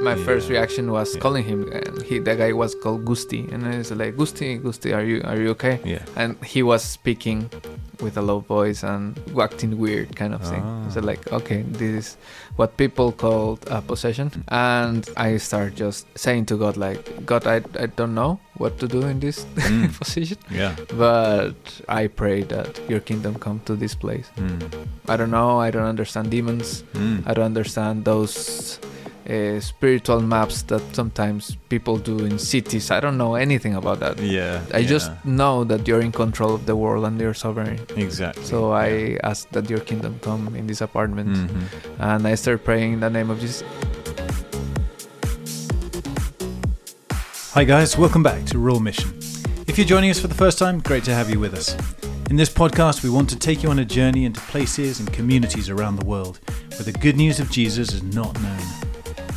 my first reaction was calling him, and the guy was called Gusti, and I was like, Gusti, are you okay? Yeah. And he was speaking with a low voice and acting weird kind of thing. So like, okay, this is what people call possession. And I start just saying to God, like, God, I don't know what to do in this position. Yeah. But I pray that your kingdom come to this place. I don't know. I don't understand demons. I don't understand those spiritual maps that sometimes people do in cities. I don't know anything about that. I just know that you're in control of the world and you're sovereign. Exactly. So I ask that your kingdom come in this apartment, and I start praying in the name of Jesus. Hi guys, welcome back to Rural Mission. If you're joining us for the first time, great to have you with us. In this podcast, we want to take you on a journey into places and communities around the world where the good news of Jesus is not known.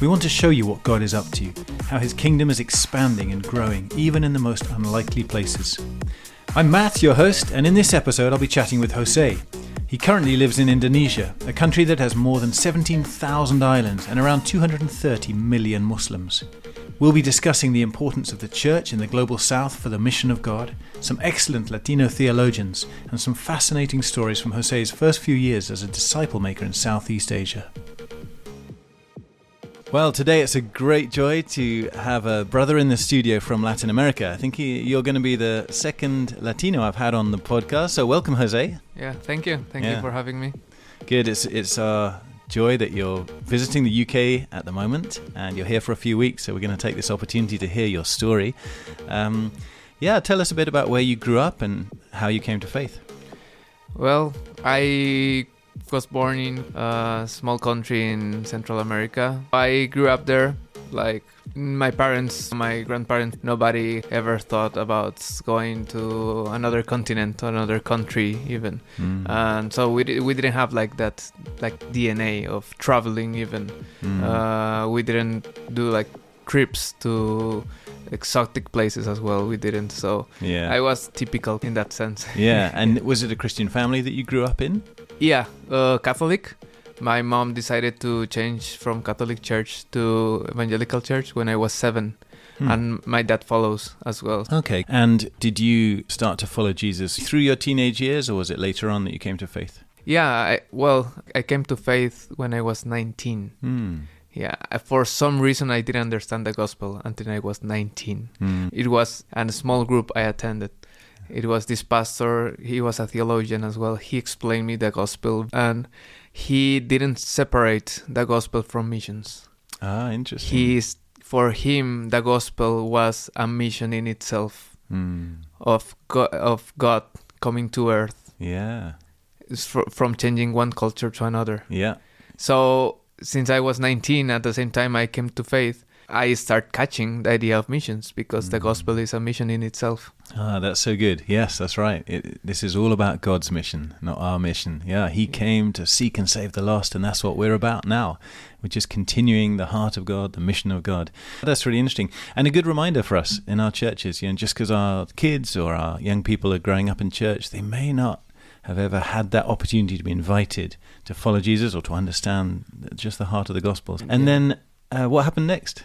We want to show you what God is up to, how his kingdom is expanding and growing, even in the most unlikely places. I'm Matt, your host, and in this episode I'll be chatting with José. He currently lives in Indonesia, a country that has more than 17,000 islands and around 230 million Muslims. We'll be discussing the importance of the church in the global south for the mission of God, some excellent Latino theologians, and some fascinating stories from José's first few years as a disciple maker in Southeast Asia. Well, today it's a great joy to have a brother in the studio from Latin America. I think you're going to be the second Latino I've had on the podcast, so welcome, José. Yeah, thank you. Thank you for having me. Good. It's our joy that you're visiting the UK at the moment, and you're here for a few weeks, so we're going to take this opportunity to hear your story. Tell us a bit about where you grew up and how you came to faith. Well, I was born in a small country in Central America. I grew up there. Like my parents, my grandparents, nobody ever thought about going to another continent, another country even. And so we didn't have like that DNA of traveling even. We didn't do like trips to exotic places as well. We didn't. So I was typical in that sense. Yeah. And was it a Christian family that you grew up in? Yeah, Catholic. My mom decided to change from Catholic church to evangelical church when I was 7. And my dad follows as well. Okay. And did you start to follow Jesus through your teenage years, or was it later on that you came to faith? Yeah, I came to faith when I was 19. Yeah, for some reason I didn't understand the gospel until I was 19. It was a small group I attended. It was this pastor, he was a theologian as well. He explained me the gospel, and he didn't separate the gospel from missions. Ah, interesting. For him, the gospel was a mission in itself of God coming to earth. Yeah. From changing one culture to another. Yeah. So since I was 19, at the same time I came to faith, I start catching the idea of missions because the gospel is a mission in itself. Ah, that's so good. Yes, that's right. This is all about God's mission, not our mission. Yeah, he came to seek and save the lost, and that's what we're about now. We're just continuing the heart of God, the mission of God. That's really interesting. And a good reminder for us in our churches, just because our kids or our young people are growing up in church, they may not have ever had that opportunity to be invited to follow Jesus or to understand just the heart of the gospel. And then what happened next?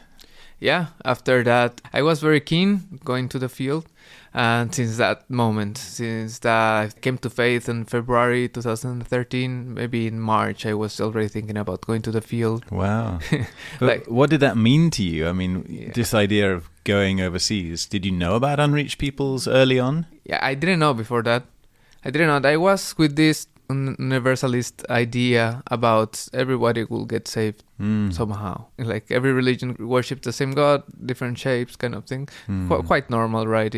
Yeah, after that, I was very keen going to the field. And since that I came to faith in February 2013, maybe in March, I was already thinking about going to the field. Wow. What did that mean to you? I mean, this idea of going overseas, did you know about unreached peoples early on? Yeah, I didn't know before that. I was with this universalist idea about everybody will get saved somehow. Like every religion worships the same God, different shapes, kind of thing. Quite normal, right?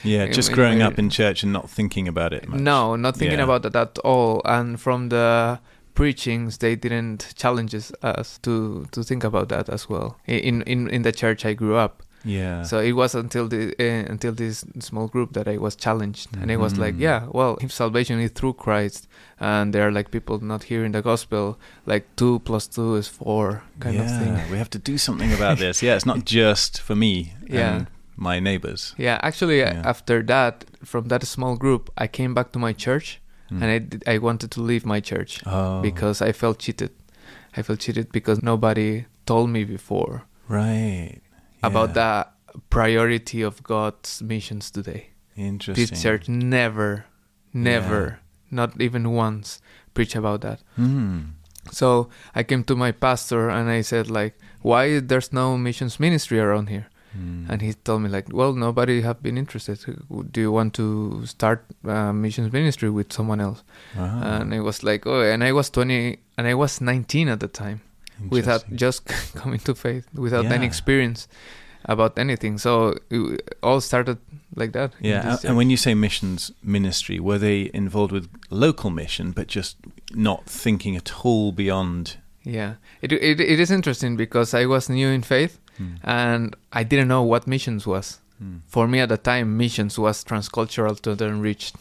Just growing up in church and not thinking about it much. No, not thinking about it at all. And from the preachings, they didn't challenge us to think about that as well. In the church I grew up. Yeah. So it was until this small group that I was challenged, and I was like, if salvation is through Christ, and there are like people not hearing the gospel, like 2 + 2 is 4 kind of thing. We have to do something about this. Yeah, it's not just for me and my neighbors. Yeah, actually, after that, from that small group, I came back to my church, and I wanted to leave my church because I felt cheated. I felt cheated because nobody told me before. Right. About the priority of God's missions today. Interesting. This church never, not even once, preach about that. So I came to my pastor and I said, like, why there's no missions ministry around here? And he told me, like, well, nobody have been interested. Do you want to start missions ministry with someone else? Wow. And I was like, oh, and I was 20 and I was 19 at the time, without just coming to faith, without any experience about anything. So it all started like that. Yeah, and when you say missions ministry, were they involved with local mission, but just not thinking at all beyond? Yeah, it is interesting because I was new in faith and I didn't know what missions was. For me at the time, missions was transcultural to the unreached,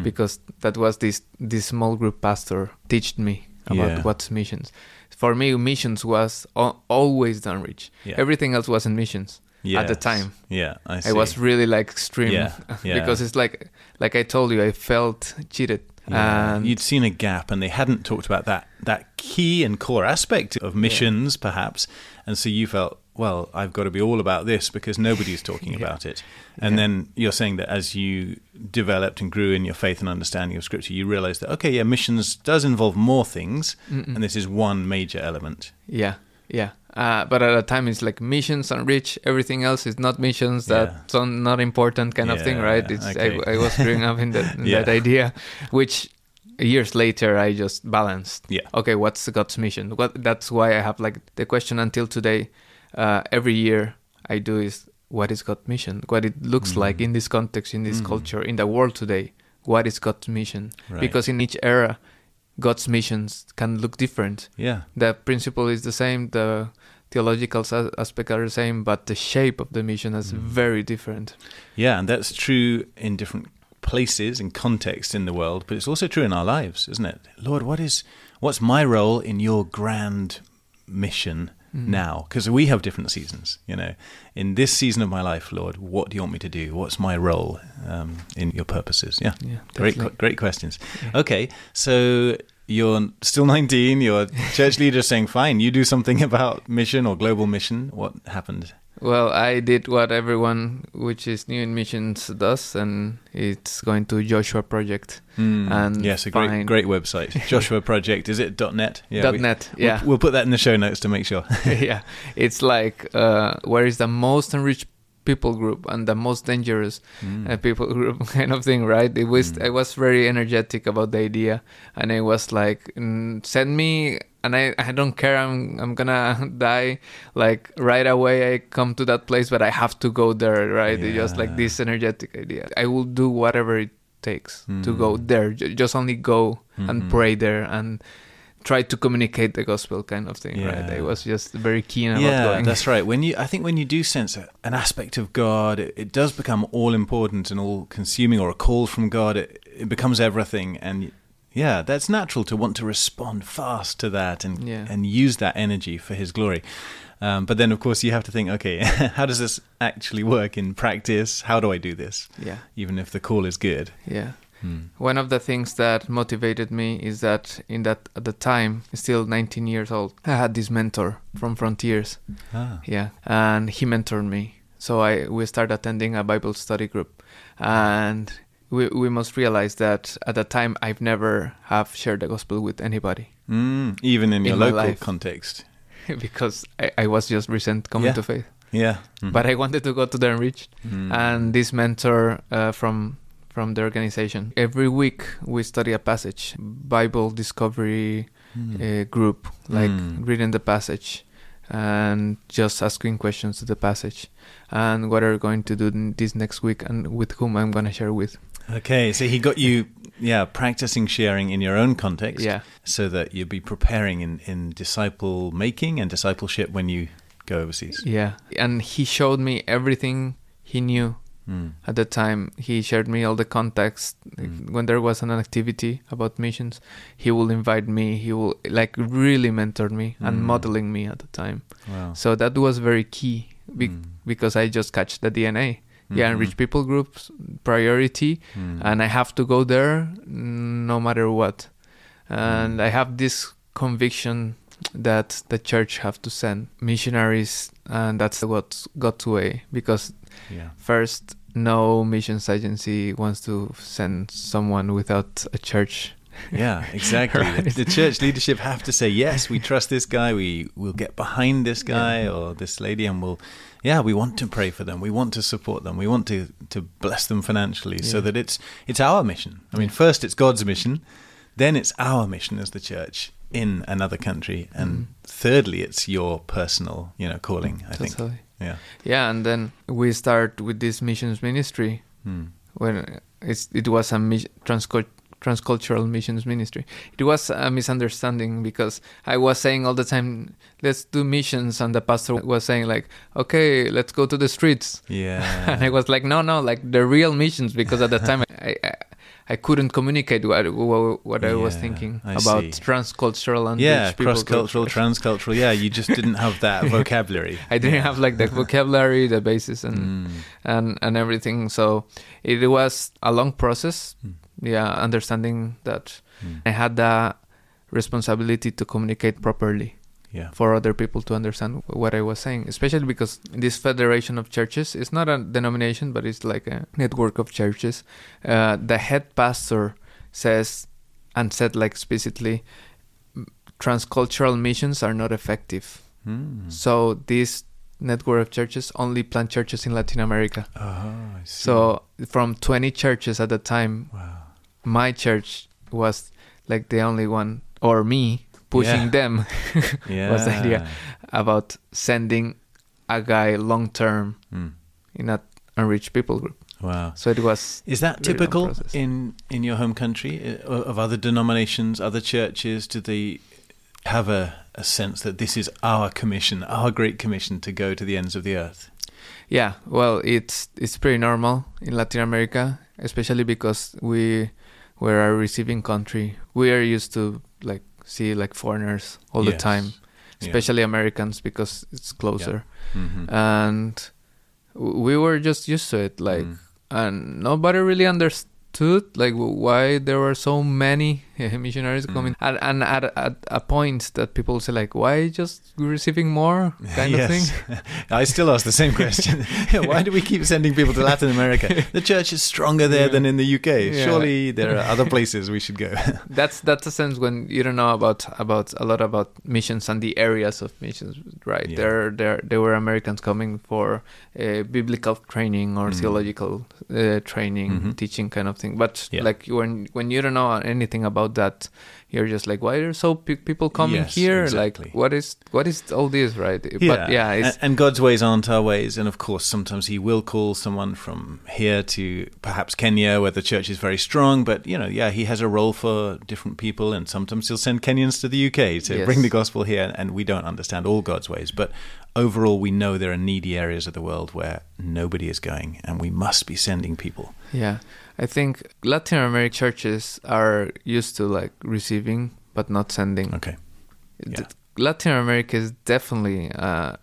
because that was this small group pastor taught me about what's missions. For me, missions was always the unreached. Yeah. Everything else wasn't missions at the time. Yeah, I see. I was really like extreme because it's like I told you, I felt cheated. Yeah. And you'd seen a gap and they hadn't talked about that key and core aspect of missions, perhaps. And so you felt, well, I've got to be all about this because nobody's talking about it. And then you're saying that as you developed and grew in your faith and understanding of Scripture, you realized that, okay, missions does involve more things, and this is one major element. Yeah. But at the time, it's like missions unreached. Everything else is not missions. That's not important kind of thing, right? It's I was growing up in that idea, which years later I just balanced. Yeah. Okay, what's God's mission? That's why I have like the question until today. Every year I do is, what is God's mission? What it looks like in this context, in this culture, in the world today. What is God's mission? Right. Because in each era, God's missions can look different. Yeah. The principle is the same, the theological aspects are the same, but the shape of the mission is very different. Yeah, and that's true in different places and contexts in the world, but it's also true in our lives, isn't it? Lord, what's my role in your grand mission now? Because we have different seasons, In this season of my life, Lord, what do you want me to do? What's my role in your purposes? Yeah, great questions. Yeah. Okay, so you're still 19, you're church leader saying, fine, you do something about mission or global mission. What happened? Well, I did what everyone which is new in missions does, and it's going to Joshua Project. And yes, a great website. Joshua Project, is it .net? Yeah, .net, yeah. We'll put that in the show notes to make sure. Yeah, it's like where is the most enriched people group and the most dangerous people group kind of thing, right? It was I was very energetic about the idea, and I was like, send me. And I don't care, I'm gonna die, like right away I come to that place, but I have to go there, right? Yeah. Just like this energetic idea. I will do whatever it takes to go there, just only go and pray there and try to communicate the gospel kind of thing, right? I was just very keen about going. Yeah, that's right. I think when you do sense an aspect of God, it does become all important and all consuming, or a call from God, it becomes everything. And yeah, that's natural to want to respond fast to that and use that energy for His glory. But then, of course, you have to think, okay, how does this actually work in practice? How do I do this? Yeah. Even if the call is good. Yeah. One of the things that motivated me is that at the time, still 19 years old, I had this mentor from Frontiers. Yeah. And he mentored me. So we started attending a Bible study group. And we must realize that at the time I've never have shared the gospel with anybody. Even in your local context. Because I was just recent coming to faith. Yeah. But I wanted to go to the unreached. And this mentor from the organization, every week we study a passage, Bible discovery group, like reading the passage and just asking questions to the passage. And what are we going to do this next week and with whom I'm going to share with. Okay, so he got you, practicing sharing in your own context, so that you'd be preparing in disciple making and discipleship when you go overseas. Yeah, and he showed me everything he knew at the time. He shared me all the context. When there was an activity about missions, he will invite me. He will really mentor me and modeling me at the time. Wow. So that was very key because I just catch the DNA. Yeah, enriched people groups, priority, and I have to go there no matter what. And I have this conviction that the church have to send missionaries, and that's what got away, because first, no missions agency wants to send someone without a church. Yeah, exactly. Right. The church leadership have to say, yes, we trust this guy, we will get behind this guy or this lady, and we want to pray for them, we want to support them, we want to bless them financially, so that it's our mission. I mean, first it's God's mission, then it's our mission as the church in another country, and thirdly it's your personal, calling, I think. Yeah, and then we start with this missions ministry when it was a transcultural missions ministry. It was a misunderstanding, because I was saying all the time, let's do missions, and the pastor was saying like, okay, let's go to the streets. Yeah. And I was like, no, like the real missions, because at the time I couldn't communicate what I was thinking about transcultural and rich people. Cross-cultural, transcultural. Yeah, you just didn't have that vocabulary. I didn't have like the vocabulary, the basis, and everything. So it was a long process. Understanding that I had the responsibility to communicate properly for other people to understand what I was saying, especially because this federation of churches is not a denomination, but it's like a network of churches. The head pastor said like explicitly, transcultural missions are not effective. So this network of churches only plant churches in Latin America. I see. So from 20 churches at the time, my church was like the only one, or me pushing them was the idea about sending a guy long term in an unreached people group. Wow. So it was. Is that typical in your home country of other denominations, other churches? Do they have a sense that this is our commission, our great commission to go to the ends of the earth? Yeah, well, it's pretty normal in Latin America, especially because we're a receiving country. We are used to see foreigners all the time, especially Americans, because it's closer. And we were just used to it, and nobody really understood why there were so many missionaries coming, and at a point that people say why just receiving more kind of thing. I still ask the same question. Why do we keep sending people to Latin America? The church is stronger there than in the UK. Surely there are other places we should go. That's a sense when you don't know about a lot about missions and the areas of missions, right? There were Americans coming for biblical training or theological training, teaching kind of thing. But when you don't know anything about that, you're just why are so people coming here? Exactly. What is all this, right? Yeah. But and God's ways aren't our ways, and of course sometimes He will call someone from here to perhaps Kenya, where the church is very strong. But He has a role for different people, and sometimes He'll send Kenyans to the UK to bring the gospel here. And we don't understand all God's ways, but overall we know there are needy areas of the world where nobody is going, and we must be sending people. Yeah. I think Latin American churches are used to receiving but not sending. Okay. Latin America is definitely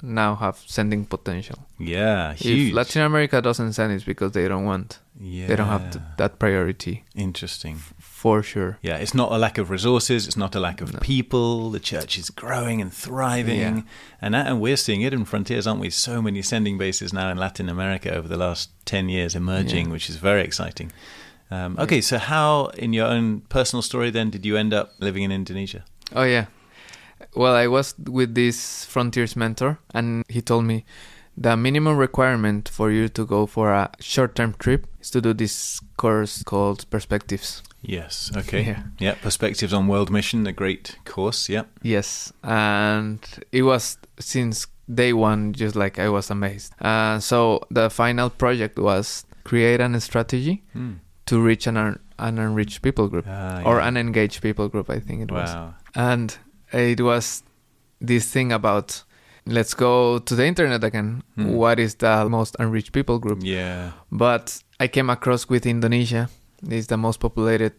now have sending potential. Yeah, huge. If Latin America doesn't send, it's because they don't want. Yeah. They don't have that priority. Interesting. For sure. Yeah, it's not a lack of resources. It's not a lack of people. The church is growing and thriving. And we're seeing it in Frontiers, aren't we? So many sending bases now in Latin America over the last 10 years emerging, which is very exciting. Okay, so how, in your own personal story then, did you end up living in Indonesia? Oh, yeah. Well, I was with this Frontiers mentor, and he told me the minimum requirement for you to go for a short-term trip is to do this course called Perspectives. Yes, okay. Yeah, Perspectives on World Mission, a great course, Yes, and it was since day one, just I was amazed. So the final project was create a strategy to reach an unreached people group, or unengaged people group, I think it was. And it was this thing about, let's go to the internet again. What is the most unreached people group? Yeah. But I came across with Indonesia. It's the most populated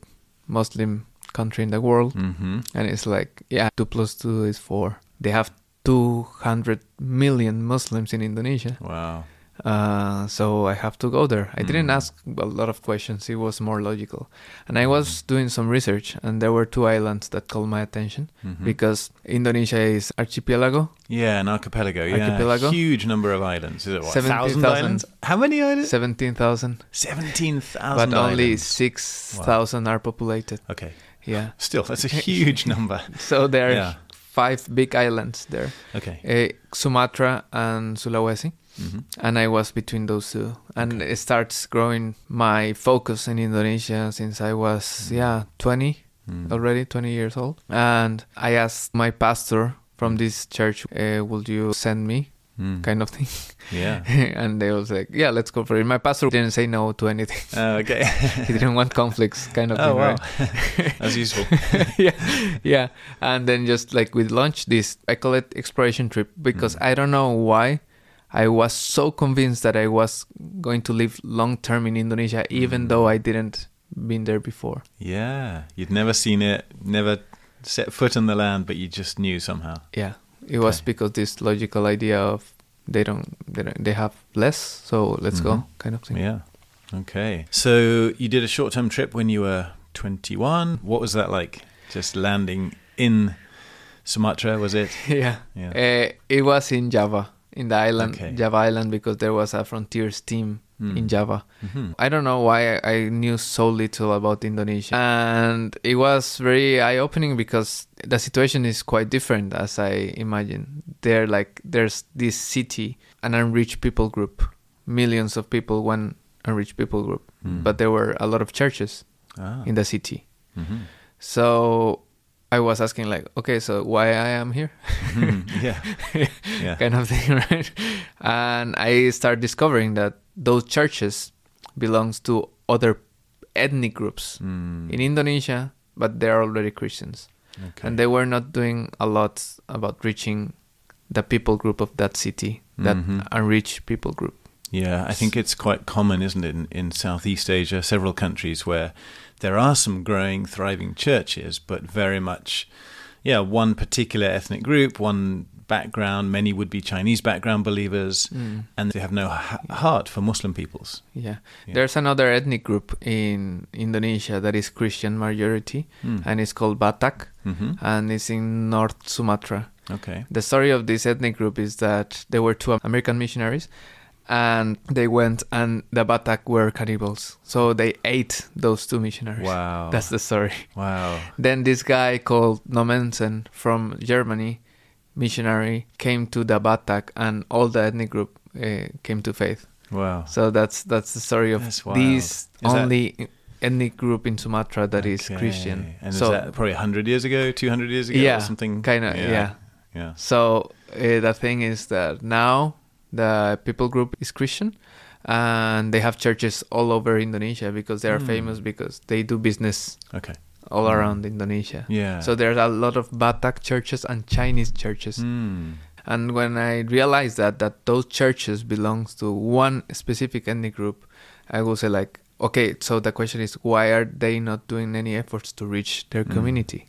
Muslim country in the world. And it's 2 plus 2 is 4. They have 200 million Muslims in Indonesia. Wow. So I have to go there. I didn't ask a lot of questions. It was more logical. And I was doing some research, and there were 2 islands that called my attention because Indonesia is archipelago. Yeah, an archipelago. Yeah, Archipelago. Huge number of islands. Is it what? 17,000 islands? How many islands? 17,000. 17,000 But only islands. 6,000 are populated. Okay. Yeah. Still, that's a huge number. So there are Yeah. 5 big islands there. Okay. Sumatra and Sulawesi. And I was between those 2. And it starts growing my focus in Indonesia since I was, 20 already, 20 years old. And I asked my pastor from this church, would you send me? Kind of thing. Yeah. And they was like, yeah, let's go for it. My pastor didn't say no to anything. Okay. He didn't want conflicts, kind of Oh, thing, wow. right? That's useful. Yeah. And then just like we launched this, I call it exploration trip because I don't know why I was so convinced that I was going to live long term in Indonesia, even though I didn't been there before. Yeah. You'd never seen it, never set foot on the land, but you just knew somehow. Yeah. It was because this logical idea of they have less, so let's go kind of thing. Yeah. Okay. So you did a short-term trip when you were 21. What was that like? Just landing in Sumatra, was it? Yeah. It was in Java, in the island, Java Island, because there was a frontiers team in Java. I don't know why I knew so little about Indonesia. And it was very eye-opening because the situation is quite different as I imagine. There's this city, an unreached people group. Millions of people, one unreached people group. But there were a lot of churches in the city. So I was asking like, okay, so why I am here? Yeah. Kind of thing, right? And I started discovering that those churches belongs to other ethnic groups in Indonesia, but they're already Christians. Okay. And they were not doing a lot about reaching the people group of that city, that unreached people group. Yeah, I think it's quite common, isn't it, in Southeast Asia, several countries where there are some growing, thriving churches, but very much, one particular ethnic group, one background. Many would be Chinese background believers, and they have no heart for Muslim peoples. Yeah. There's another ethnic group in Indonesia that is Christian majority, and it's called Batak, and it's in North Sumatra. Okay. The story of this ethnic group is that there were 2 American missionaries, and they went, and the Batak were cannibals. So they ate those 2 missionaries. Wow. That's the story. Wow. Then this guy called Nomensen from Germany, missionary, came to the Batak, and all the ethnic group came to faith. Wow. So that's the story of this only ethnic group in Sumatra that is Christian. And so, is that probably 100 years ago, 200 years ago or something? Kind of, yeah. So the thing is that now the people group is Christian, and they have churches all over Indonesia because they are famous because they do business all around Indonesia. Yeah. So there's a lot of Batak churches and Chinese churches. And when I realized that those churches belongs to one specific ethnic group, I will say like, okay, so the question is, why are they not doing any efforts to reach their community?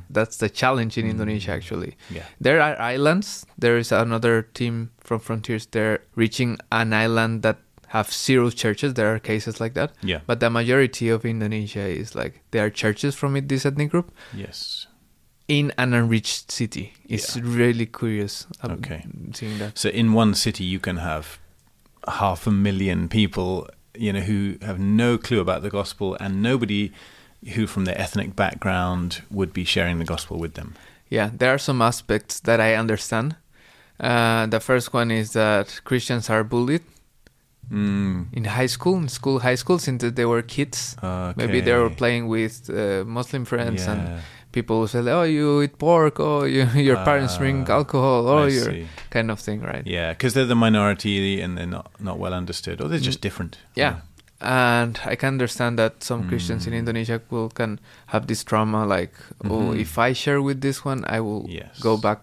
That's the challenge in Indonesia, actually. Yeah. There are islands. There is another team from Frontiers there reaching an island that have 0 churches. There are cases like that. Yeah. But the majority of Indonesia is like, there are churches from this ethnic group. Yes. In an unreached city. It's really curious seeing that. So in one city, you can have 500,000 people who have no clue about the gospel, and nobody who from their ethnic background would be sharing the gospel with them. Yeah, there are some aspects that I understand. The first one is that Christians are bullied in high school, since they were kids. Okay. Maybe they were playing with Muslim friends and people will say, oh, you eat pork, oh, your parents drink alcohol, oh, you're kind of thing, right? Yeah, because they're the minority and they're not well understood, or they're just different. Yeah. And I can understand that some Christians in Indonesia can have this trauma, like, oh, if I share with this one, I will go back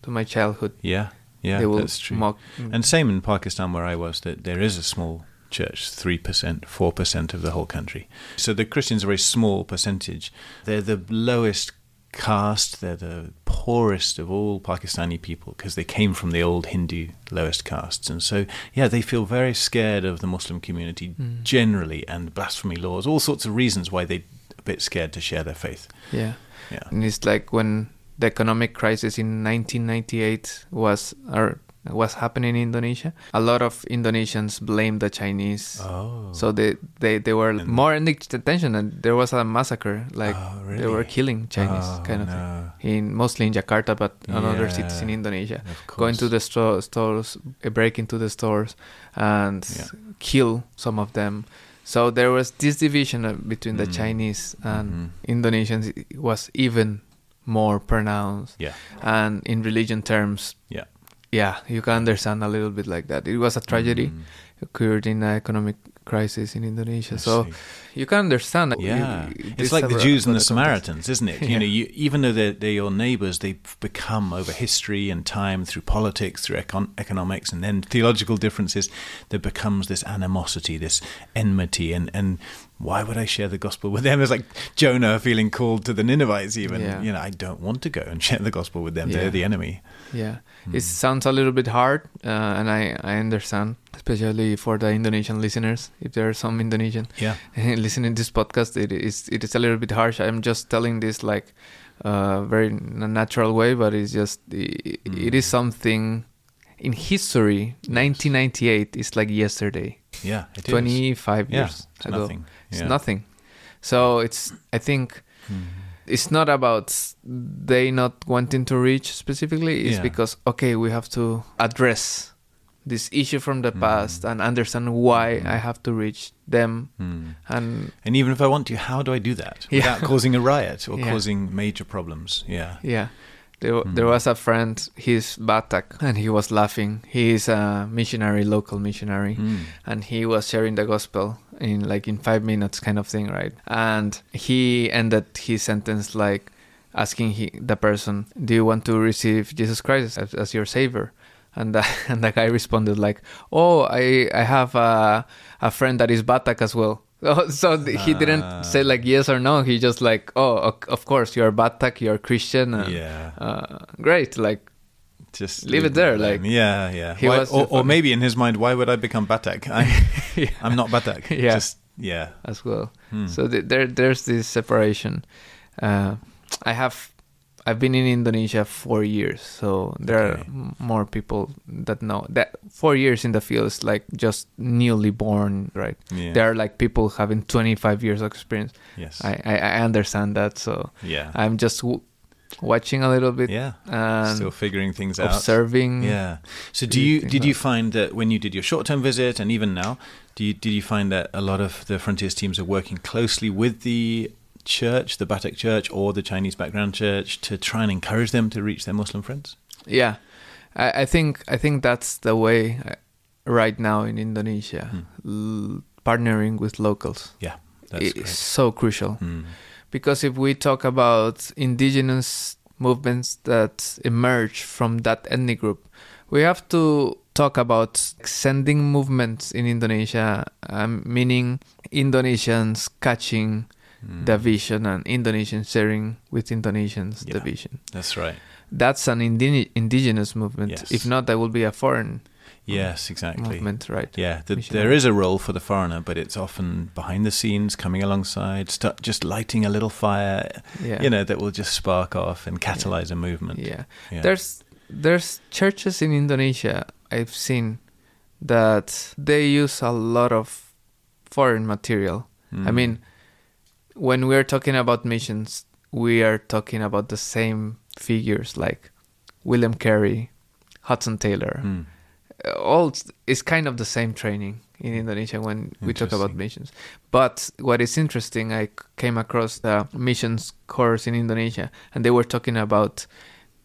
to my childhood. Yeah, that's true. Mock. And same in Pakistan where I was, that there is a small church, 3%, 4% of the whole country. So the Christians are a very small percentage. They're the lowest caste. They're the poorest of all Pakistani people because they came from the old Hindu lowest castes. And so, yeah, they feel very scared of the Muslim community generally, and blasphemy laws, all sorts of reasons why they're a bit scared to share their faith. Yeah. And it's like when the economic crisis in 1998 was happening in Indonesia, a lot of Indonesians blamed the Chinese. So they were more in detention, and there was a massacre. Like really? They were killing Chinese kind of thing. Mostly in Jakarta, but in other cities in Indonesia. Going to the stores, break into the stores, and kill some of them. So there was this division between the Chinese and Indonesians. It was even more pronounced. And in religion terms, you can understand a little bit like that. It was a tragedy occurred in an economic crisis in Indonesia. So you can understand. It's like the Jews and the Samaritans, isn't it? You know, even though they're your neighbors, they've become over history and time, through politics, through economics, and then theological differences, there becomes this animosity, this enmity, and why would I share the gospel with them? It's like Jonah feeling called to the Ninevites even. You know, I don't want to go and share the gospel with them. They're the enemy. It sounds a little bit hard, and I understand, especially for the Indonesian listeners, if there are some Indonesian listening to this podcast. It is a little bit harsh. I'm just telling this like very natural way, but it's just it is something in history. 1998 is like yesterday. Yeah, it 25 years ago. Nothing. It's nothing. So I think it's not about they not wanting to reach specifically. It's because, okay, we have to address this issue from the past and understand why I have to reach them. And even if I want to, how do I do that without causing a riot or causing major problems? There was a friend, he's Batak, and he was laughing. He is a missionary, local missionary, and he was sharing the gospel in 5 minutes kind of thing, right? And he ended his sentence like asking the person, do you want to receive Jesus Christ as your savior? And the guy responded like, oh, I have a friend that is Batak as well. So he didn't say like yes or no. He just like, oh, of course, you're Batak, you're Christian. Great. Like, just leave it there. Like, or maybe in his mind, why would I become Batak? I'm not Batak. As well. So there's this separation. I've been in Indonesia 4 years, so there are more people that know that 4 years in the field is like just newly born, right? There are like people having 25 years of experience. I understand that, so I'm just watching a little bit, and still figuring things out, observing. So did you find that when you did your short-term visit, and even now, did you find that a lot of the Frontiers teams are working closely with the church, the Batak church or the Chinese background church, to try and encourage them to reach their Muslim friends? I think that's the way right now in Indonesia. Partnering with locals is so crucial, because if we talk about indigenous movements that emerge from that ethnic group, we have to talk about sending movements in Indonesia, meaning Indonesians catching the vision and Indonesians sharing with Indonesians the vision. That's right. That's an indigenous movement. If not, that will be a foreign movement, right? There is a role for the foreigner, but it's often behind the scenes, coming alongside, just lighting a little fire, that will just spark off and catalyze a movement. There's churches in Indonesia I've seen that they use a lot of foreign material. I mean, when we're talking about missions, we are talking about the same figures like William Carey, Hudson Taylor. All is kind of the same training in Indonesia when we talk about missions. But what is interesting, I came across the missions course in Indonesia, and they were talking about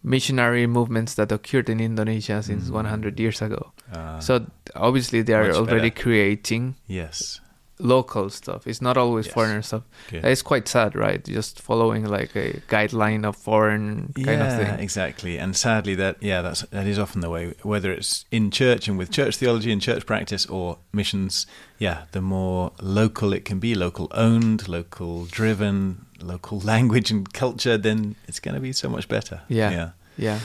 missionary movements that occurred in Indonesia since 100 years ago. So obviously they are already creating local stuff. It's not always foreigner stuff. Good. It's quite sad, right? Just following like a guideline of foreign kind of thing. Yeah, exactly. And sadly, that is often the way. Whether it's in church and with church theology and church practice, or missions, the more local it can be, local owned, local driven, local language and culture, then it's going to be so much better. Yeah.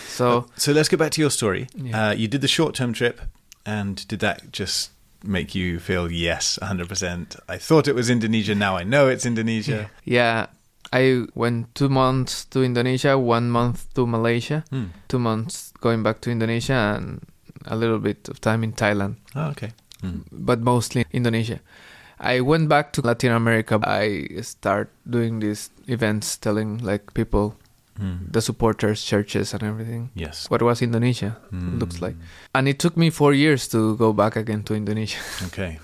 So let's get back to your story. Yeah. You did the short-term trip, and did that just make you feel, yes, 100%? I thought it was Indonesia. Now I know it's Indonesia. Yeah. I went 2 months to Indonesia, 1 month to Malaysia, 2 months going back to Indonesia, and a little bit of time in Thailand. Oh, okay. But mostly Indonesia. I went back to Latin America. I start doing these events, telling like people, the supporters, churches and everything. Yes. What was Indonesia looks like. And it took me 4 years to go back again to Indonesia. Okay.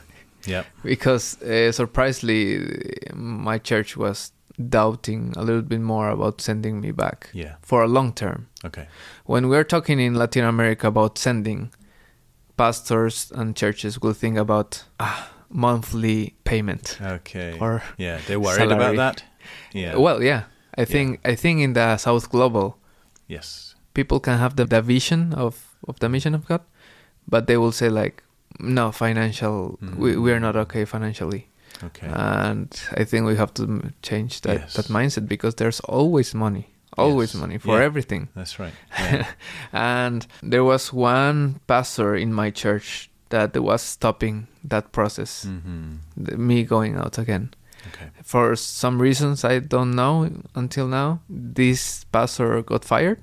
Yeah. Because surprisingly, my church was doubting a little bit more about sending me back for a long term. Okay. When we're talking in Latin America about sending, pastors and churches will think about monthly payment. Okay. Or they're worried salary. about that. Yeah. Well, I think in the South Global, yes, people can have the vision of the mission of God, but they will say like, no, financial, we are not okay financially. Okay. And I think we have to change that mindset, because there's always money for everything. That's right. Yeah. And there was one pastor in my church that was stopping that process, me going out again. Okay. For some reasons I don't know until now, this pastor got fired,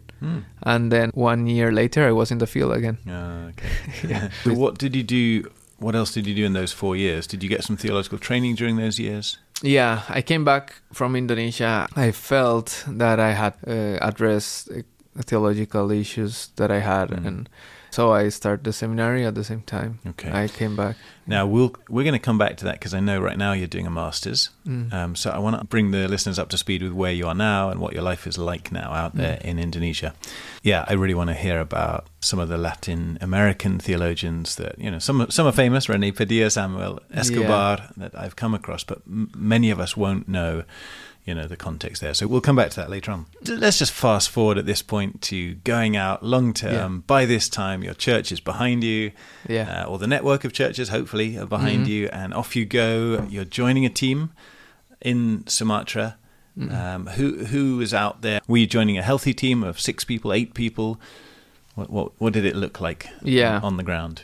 and then 1 year later I was in the field again. Okay. So what did you do? What else did you do in those 4 years? Did you get some theological training during those years? Yeah, I came back from Indonesia. I felt that I had addressed theological issues that I had, and so I started the seminary at the same time. Okay. I came back. Now, we're going to come back to that, because I know right now you're doing a master's. So I want to bring the listeners up to speed with where you are now and what your life is like now out there in Indonesia. Yeah, I really want to hear about some of the Latin American theologians that, some are famous, René Padilla, Samuel Escobar, that I've come across, but many of us won't know the context there. So we'll come back to that later on. Let's just fast forward at this point to going out long term. By this time, your church is behind you, or the network of churches, hopefully, are behind you, and off you go. You're joining a team in Sumatra. Who is out there? Were you joining a healthy team of 6 people, 8 people? What did it look like on the ground?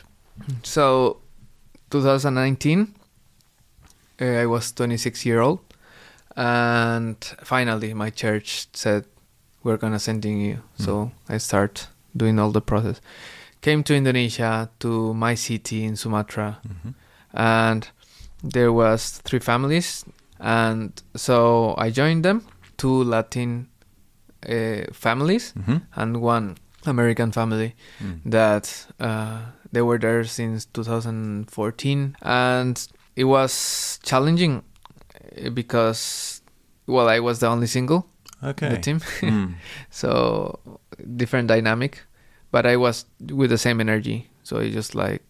So, 2019, I was 26-year-old. And finally, my church said, we're going to send you. So I start doing all the process. Came to Indonesia, to my city in Sumatra. And there was 3 families. And so I joined them, 2 Latin families and 1 American family that they were there since 2014. And it was challenging, because, I was the only single in the team. So, different dynamic. But I was with the same energy. So, it's just like,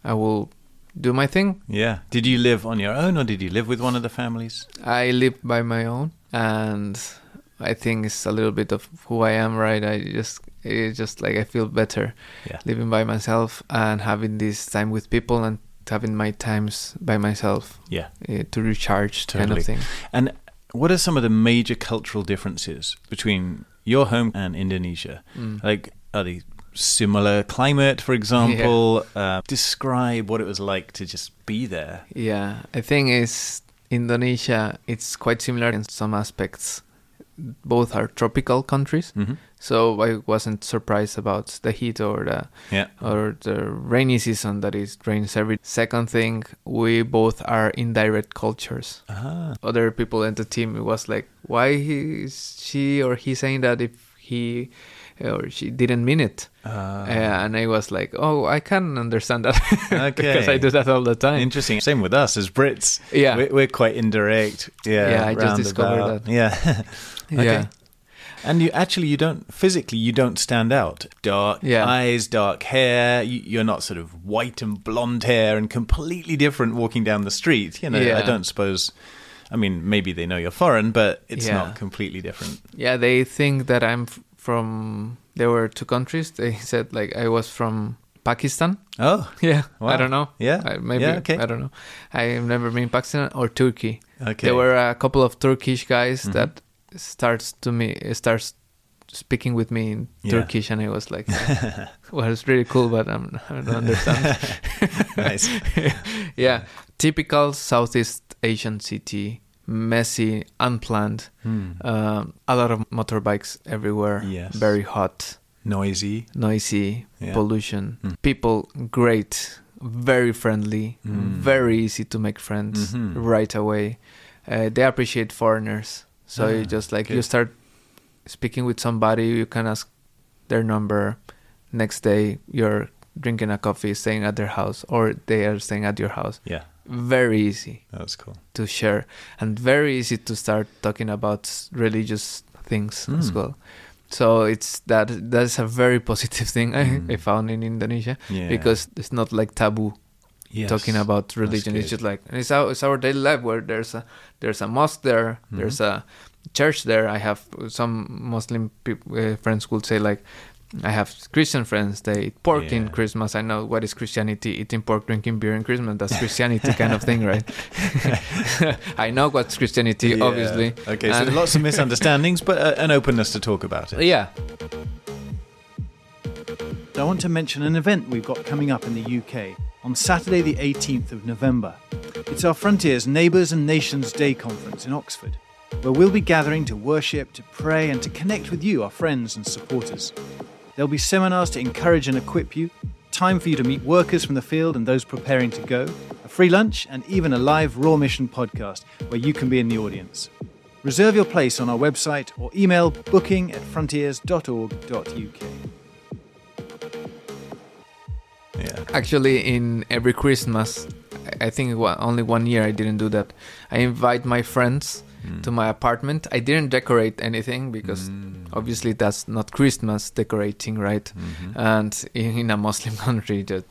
I will do my thing. Yeah. Did you live on your own, or did you live with one of the families? I lived by my own. And I think it's a little bit of who I am, right? It's just like I feel better living by myself and having this time with people, and having my times by myself to recharge, kind of thing. And what are some of the major cultural differences between your home and Indonesia? Like, are they similar climate, for example? Describe what it was like to just be there. Yeah, I think Indonesia, it's quite similar in some aspects. Both are tropical countries, so I wasn't surprised about the heat or the rainy season that it rains every second thing. We both are indirect cultures. Other people in the team, it was like, why is she or he saying that if he or she didn't mean it? And I was like, oh, I can understand that. Because I do that all the time. Interesting. Same with us as Brits. Yeah. We're quite indirect. I just discovered that. Yeah. Yeah. And you don't stand out. Dark eyes, dark hair. You're not sort of white and blonde hair and completely different walking down the street. I don't suppose. I mean, maybe they know you're foreign, but it's not completely different. Yeah, they think that I'm from. There were two countries. They said like I was from Pakistan. Oh, yeah. Wow. I don't know. Yeah, maybe. Yeah, okay. I don't know. I've never been Pakistan or Turkey. Okay. There were a couple of Turkish guys that starts speaking with me in Turkish, and I was like, well, it's really cool, but I don't understand. Nice. Yeah, typical Southeast Asian city, messy, unplanned, a lot of motorbikes everywhere, very hot, noisy, pollution, people great, very friendly, very easy to make friends right away. They appreciate foreigners, so you just like you start speaking with somebody, you can ask their number. Next day, you're drinking a coffee, staying at their house, or they are staying at your house. Yeah. Very easy. That's cool. To share, and very easy to start talking about religious things as well. So that's a very positive thing I found in Indonesia, because it's not like taboo talking about religion. It's just like it's our daily life, where there's a mosque there, there's a church there. I have some Muslim friends would say like, I have Christian friends, they eat pork in Christmas. I know what is Christianity, eating pork, drinking beer in Christmas. That's Christianity kind of thing, right? I know what's Christianity, obviously. Okay, so lots of misunderstandings, but an openness to talk about it. Yeah. I want to mention an event we've got coming up in the UK on Saturday the 18th of November. It's our Frontiers Neighbours and Nations Day conference in Oxford, where we'll be gathering to worship, to pray, and to connect with you, our friends and supporters. There'll be seminars to encourage and equip you, time for you to meet workers from the field and those preparing to go, a free lunch, and even a live Raw Mission podcast where you can be in the audience. Reserve your place on our website or email booking@frontiers.org.uk. Yeah. Actually, in every Christmas, I think only 1 year I didn't do that. I invite my friends to my apartment. I didn't decorate anything because obviously that's not Christmas decorating, right? And in a Muslim country that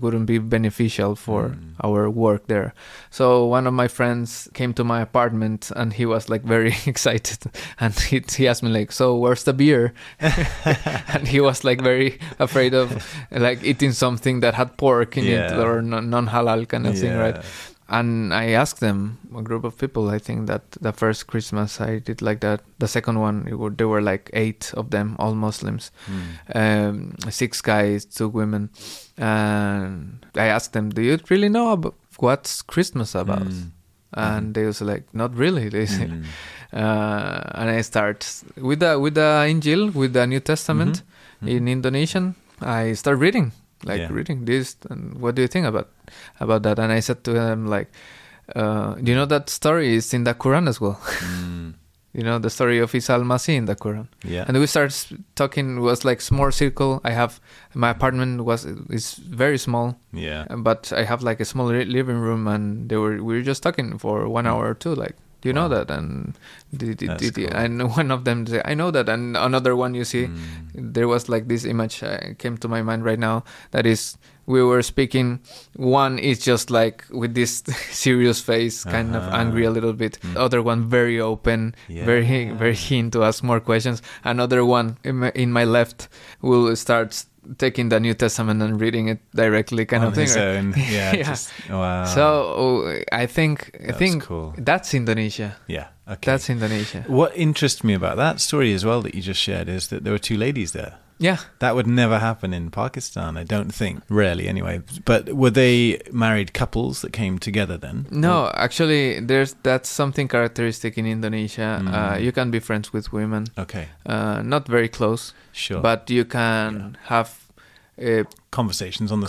wouldn't be beneficial for our work there. So one of my friends came to my apartment and he was like very excited, and he asked me like, so where's the beer? And he was like very afraid of like eating something that had pork in it or non-halal kind of thing, right? And I asked them, a group of people, I think that the first Christmas I did like that. The second one, there were like 8 of them, all Muslims. 6 guys, 2 women. And I asked them, do you really know about what's Christmas about? And they was like, not really, they said. And I start with the Injil, with the New Testament in Indonesian. I start reading. Reading this, and what do you think about that? And I said to them like, you know that story is in the Quran as well. You know the story of Isa al-Masih in the Quran. And we started talking. It was like small circle. My apartment is very small. But I have like a small living room, and we were just talking for 1 hour or 2. Like, do you know that? And cool. And one of them said, I know that. And another one, you see, there was like this image came to my mind right now. That is, we were speaking. One is just like with this serious face, kind of angry a little bit. Other one very open, very very keen to ask more questions. Another one in my left will start taking the New Testament and reading it directly, kind of thing. On his own. Yeah. Just, wow. So I think cool. That's Indonesia. Yeah. Okay. That's Indonesia. What interests me about that story as well that you just shared is that there were 2 ladies there. Yeah. That would never happen in Pakistan, I don't think. Rarely, anyway. But were they married couples that came together then? No, actually, that's something characteristic in Indonesia. You can be friends with women. Okay. Not very close. Sure. But you can have conversations on the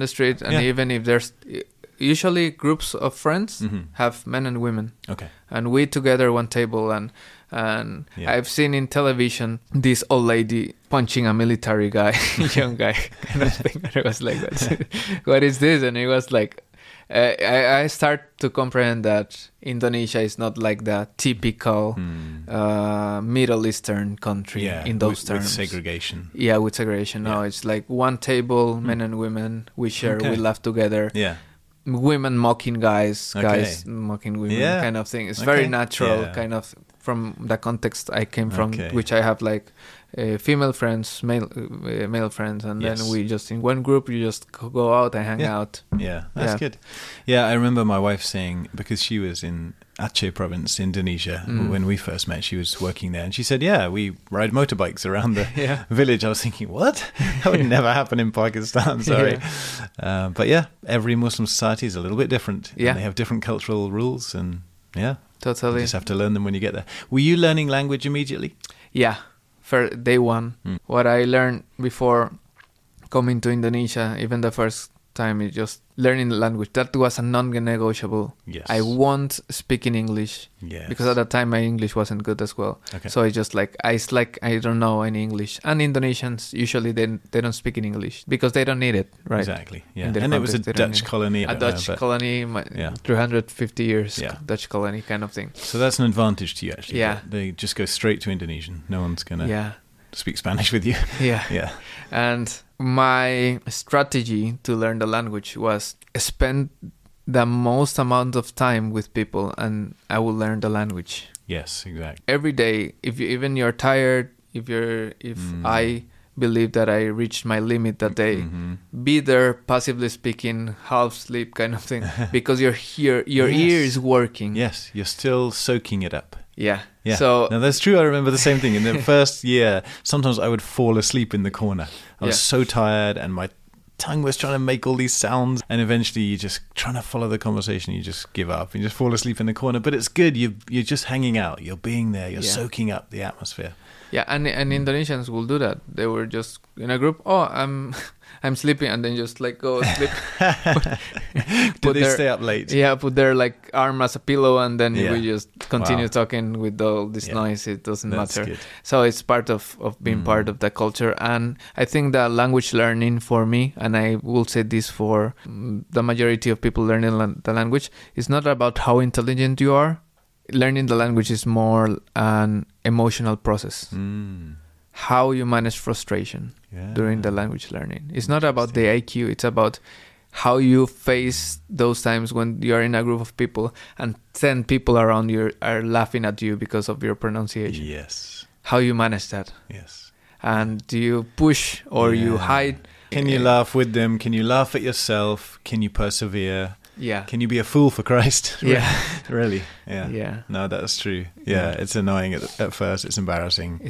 street. And even if there's... Usually groups of friends have men and women. Okay. And we together one table, and I've seen in television this old lady punching a military guy, young guy kind of thing. And I was like, what is this? And it was like I start to comprehend that Indonesia is not like the typical Middle Eastern country in those terms. With segregation. Yeah, with segregation. No, it's like one table, men and women. We share, we laugh together. Yeah. Women mocking guys, guys mocking women, kind of thing. It's very natural, kind of from the context I came from, which I have like female friends, male friends, and then we just in one group you just go out and hang out. Yeah, that's good. Yeah, I remember my wife saying, because she was in Aceh province, Indonesia, when we first met, she was working there, and she said, "Yeah, we ride motorbikes around the village." I was thinking, what? That would never happen in Pakistan. Sorry, but yeah, every Muslim society is a little bit different. Yeah, and they have different cultural rules, and totally. You just have to learn them when you get there. Were you learning language immediately? Yeah. For day one, what I learned before coming to Indonesia, even the first time, is just learning the language. That was a non-negotiable. Yes. I won't speak in English because at that time my English wasn't good as well. Okay. So it's just like I don't know any English. And Indonesians usually they don't speak in English because they don't need it, right? Exactly. Yeah. And it was a Dutch colony. A Dutch colony, 350 years Dutch colony kind of thing. So that's an advantage to you actually. Yeah. They just go straight to Indonesian. No one's gonna speak Spanish with you. Yeah. And my strategy to learn the language was spend the most amount of time with people and I will learn the language. Yes, exactly. Every day, if you're tired, if I believe that I reached my limit that day, be there passively speaking, half sleep kind of thing, because your ear is working. Yes, you're still soaking it up. Yeah. So now that's true. I remember the same thing. In the first year, sometimes I would fall asleep in the corner. I was so tired and my tongue was trying to make all these sounds, and eventually you're just trying to follow the conversation. You just give up and you just fall asleep in the corner. But it's good. You're just hanging out. You're being there. You're soaking up the atmosphere. Yeah, and Indonesians will do that. They were just in a group. Oh, I'm sleeping, and then just like go sleep. Did they stay up late? Yeah, put their like arm as a pillow, and then we just continue talking with all this noise. It doesn't matter. Good. So it's part of being part of the culture, and I think that language learning for me, and I will say this for the majority of people learning the language, is not about how intelligent you are. Learning the language is more an emotional process. How you manage frustration during the language learning. It's not about the IQ, it's about how you face those times when you're in a group of people and 10 people around you are laughing at you because of your pronunciation. Yes. How you manage that. Yes. And do you push or you hide? Can you laugh with them? Can you laugh at yourself? Can you persevere? Yeah. Can you be a fool for Christ? Yeah. Really? Yeah. No, that's true. Yeah. It's annoying at first. It's embarrassing.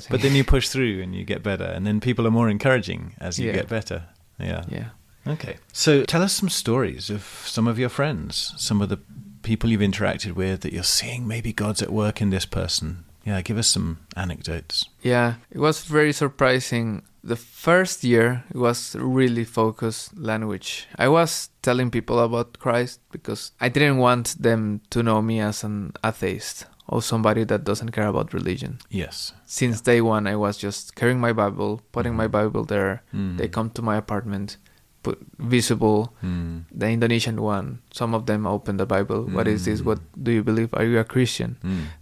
But then you push through and you get better. And then people are more encouraging as you get better. Yeah. Okay. So tell us some stories of some of your friends, some of the people you've interacted with that you're seeing maybe God's at work in this person. Yeah, give us some anecdotes. Yeah, it was very surprising. The first year, it was really focused language. I was telling people about Christ because I didn't want them to know me as an atheist or somebody that doesn't care about religion. Yes. Since day one, I was just carrying my Bible, putting my Bible there. They come to my apartment, put visible, the Indonesian one. Some of them open the Bible. What is this? What do you believe? Are you a Christian?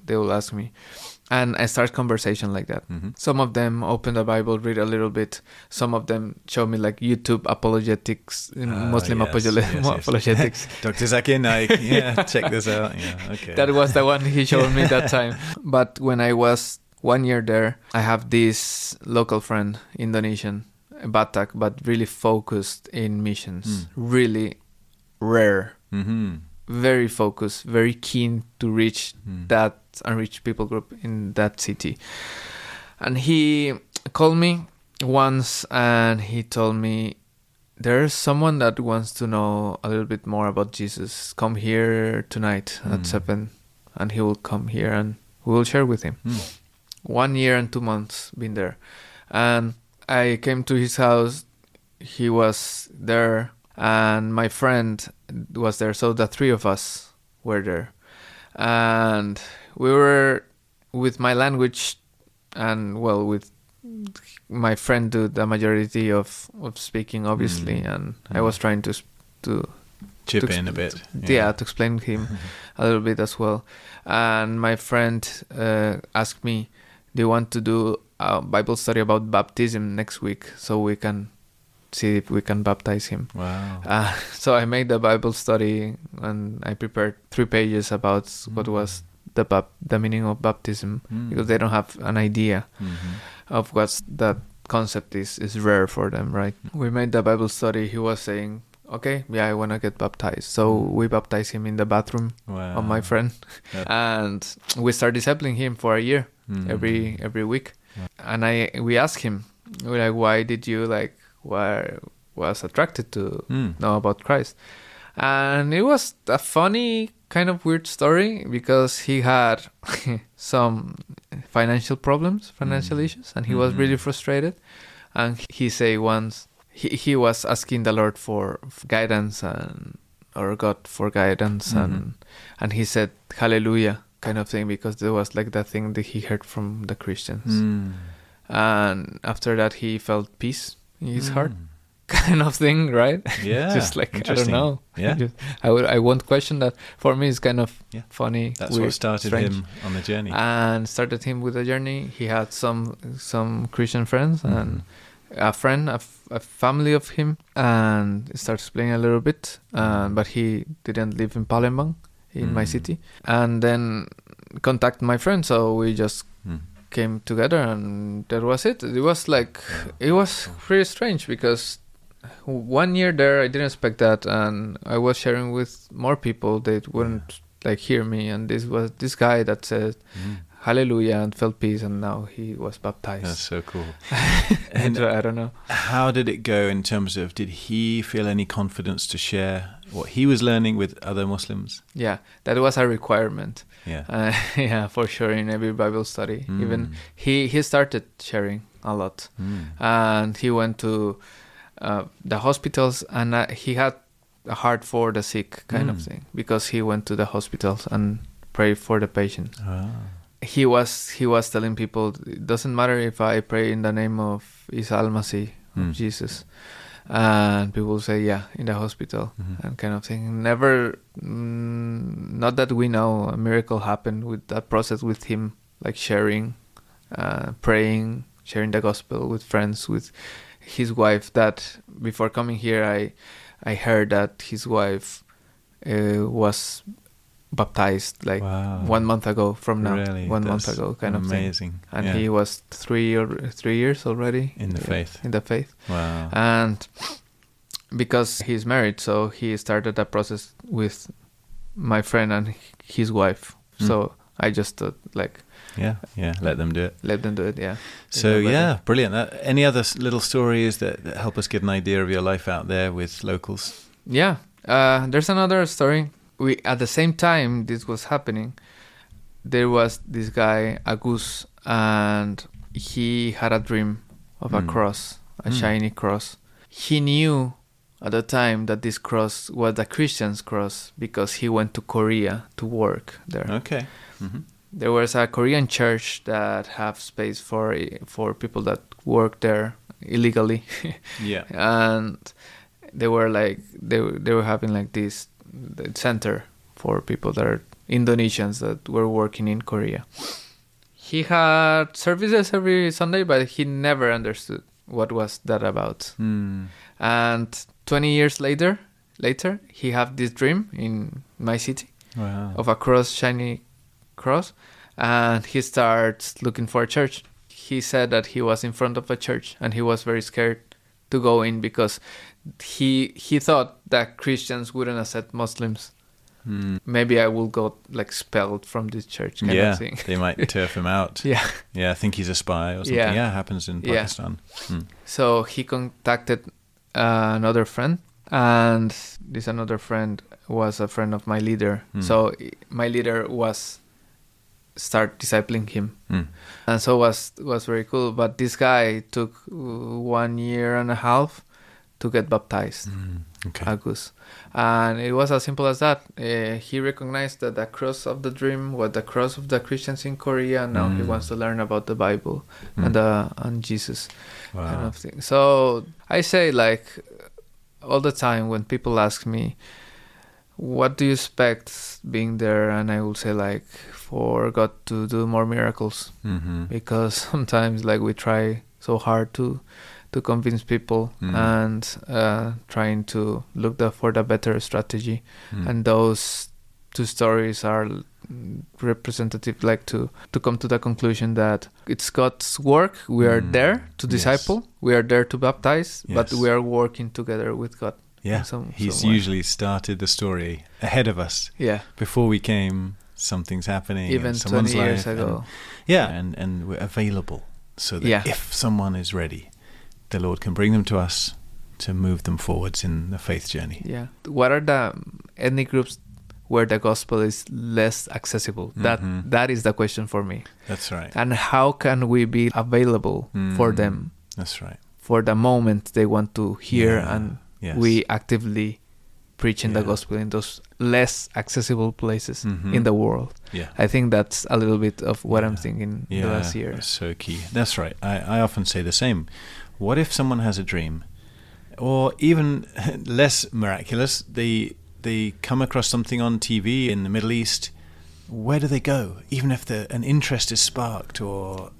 They will ask me. And I start conversation like that. Some of them open the Bible, read a little bit. Some of them show me like YouTube apologetics, Muslim apologetics. Dr. Zakir Naik, check this out. Yeah, okay. That was the one he showed me that time. But when I was 1 year there, I have this local friend, Indonesian, Batak, but really focused in missions. Really rare. Very focused, very keen to reach that unreached people group in that city. And he called me once and he told me, there's someone that wants to know a little bit more about Jesus. Come here tonight at 7 and he will come here and we will share with him. 1 year and 2 months been there. And I came to his house. He was there and my friend was there. So the three of us were there. And we were with my language and with my friend do the majority of speaking, obviously. And I was trying to chip in a bit. To explain him a little bit as well. And my friend asked me, do you want to do a Bible study about baptism next week so we can see if we can baptize him? Wow. So I made the Bible study and I prepared 3 pages about what was the meaning of baptism, because they don't have an idea of what that concept is rare for them, right? We made the Bible study. He was saying, okay, yeah, I want to get baptized. So we baptized him in the bathroom of my friend. And we started discipling him for a year, every week. And we asked him, we're like, why did you was attracted to know about Christ? And it was a funny, kind of weird story, because he had some financial issues, and he was really frustrated. And he said once he was asking the Lord for guidance or God for guidance, and he said hallelujah kind of thing, because there was like that thing that he heard from the Christians. And after that he felt peace in his heart, kind of thing, right? Yeah. Just like, I don't know. Yeah. I won't question that. For me, it's kind of funny. That's weird, what started strange. him on the journey. And started him with the journey. He had some Christian friends and a family of him, and started explaining a little bit. But he didn't live in Palembang, in my city. And then contact my friend, so we just came together, and that was it. It was pretty strange, because 1 year there I didn't expect that, and I was sharing with more people. They wouldn't hear me, and this was this guy that said hallelujah and felt peace, and now he was baptized. That's so cool. And I don't know, how did it go in terms of, did he feel any confidence to share what he was learning with other Muslims? Yeah, that was a requirement. Yeah. For sure, in every Bible study. Even he started sharing a lot, and he went to the hospitals, and he had a heart for the sick kind of thing, because he went to the hospitals and prayed for the patients. He was telling people, it doesn't matter if I pray in the name of Isa al-Masih, of Jesus, and people say in the hospital, and kind of thing. Never, not that we know, a miracle happened with that process, with him sharing, praying, sharing the gospel with friends, with his wife. That before coming here, I heard that his wife was baptized 1 month ago from now. Really? 1 month ago, kind of thing. Amazing. And he was 3 years already in the faith. In the faith. Wow. And because he's married, so he started that process with my friend and his wife. So I just thought let them do it. Let them do it, yeah. So brilliant. Any other little stories that help us get an idea of your life out there with locals? Yeah. There's another story. At the same time this was happening, there was this guy, Agus, and he had a dream of a cross, a shiny cross. He knew at the time that this cross was the Christian's cross, because he went to Korea to work there. Okay. There was a Korean church that have space for people that work there illegally. Yeah. And they were they were having this center for people that are Indonesians that were working in Korea. He had services every Sunday, but he never understood what was that about. And 20 years later, he had this dream in my city of a cross, shiny cross, and he starts looking for a church. He said that he was in front of a church and he was very scared to go in, because he thought that Christians wouldn't accept Muslims. Maybe I will go expelled from this church kind of thing. They might turf him out. I think he's a spy or something. Happens in Pakistan. So he contacted another friend, and this another friend was a friend of my leader. So my leader start discipling him, and so was very cool. But this guy took 1.5 years to get baptized. Agus. And it was as simple as that. He recognized that the cross of the dream was the cross of the Christians in Korea, and now he wants to learn about the Bible and Jesus. Wow. Kind of thing. So I say all the time when people ask me, what do you expect being there? And I will say like for God to do more miracles, because sometimes like we try so hard to convince people and trying to look for the better strategy, and those two stories are representative, like to come to the conclusion that it's God's work. We are there to disciple, we are there to baptize, but we are working together with God. Yeah, he's usually started the story ahead of us. Yeah, before we came, something's happening. Even in someone's 20 years life, ago. And we're available so that if someone is ready, the Lord can bring them to us to move them forwards in the faith journey. Yeah. What are the ethnic groups where the gospel is less accessible? That is the question for me. That's right. And how can we be available for them? That's right. For the moment they want to hear, and we actively preaching the gospel in those less accessible places in the world. Yeah. I think that's a little bit of what I'm thinking the last year. That's so key. That's right. I often say the same. What if someone has a dream, or even less miraculous, they come across something on TV in the Middle East? Where do they go? Even if an interest is sparked, or